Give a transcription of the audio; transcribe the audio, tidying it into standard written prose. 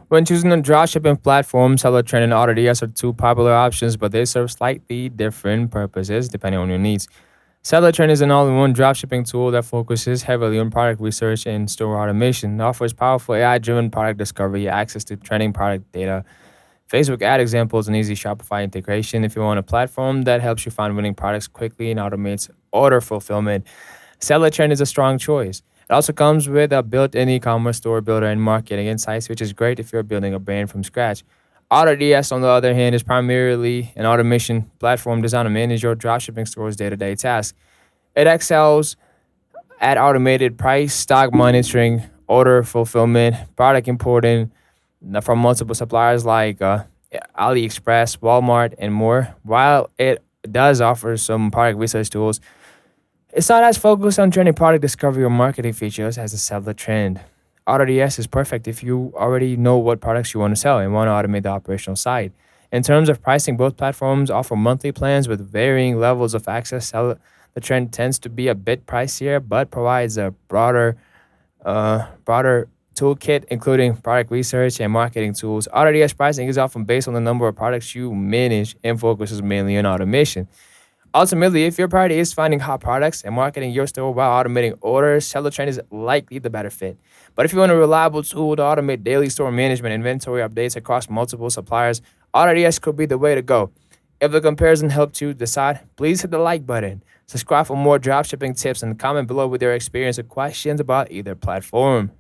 When choosing a dropshipping platform, Seller Trend and AutoDS are two popular options, but they serve slightly different purposes depending on your needs. Seller Trend is an all-in-one dropshipping tool that focuses heavily on product research and store automation. It offers powerful AI-driven product discovery, access to trending product data, Facebook ad examples, and easy Shopify integration. If you want a platform that helps you find winning products quickly and automates order fulfillment, Seller Trend is a strong choice. It also comes with a built-in e-commerce store builder and marketing insights, which is great if you're building a brand from scratch. AutoDS, on the other hand, is primarily an automation platform designed to manage your dropshipping store's day-to-day tasks. It excels at automated price, stock monitoring, order fulfillment, product importing from multiple suppliers like AliExpress, Walmart, and more. While it does offer some product research tools, it's not as focused on trending product discovery or marketing features as a seller trend. AutoDS is perfect if you already know what products you want to sell and want to automate the operational side. In terms of pricing, both platforms offer monthly plans with varying levels of access. The trend tends to be a bit pricier, but provides a broader toolkit, including product research and marketing tools. AutoDS pricing is often based on the number of products you manage and focuses mainly on automation. Ultimately, if your priority is finding hot products and marketing your store while automating orders, Seller Trend is likely the better fit. But if you want a reliable tool to automate daily store management and inventory updates across multiple suppliers, AutoDS could be the way to go. If the comparison helped you decide, please hit the like button. Subscribe for more dropshipping tips and comment below with your experience or questions about either platform.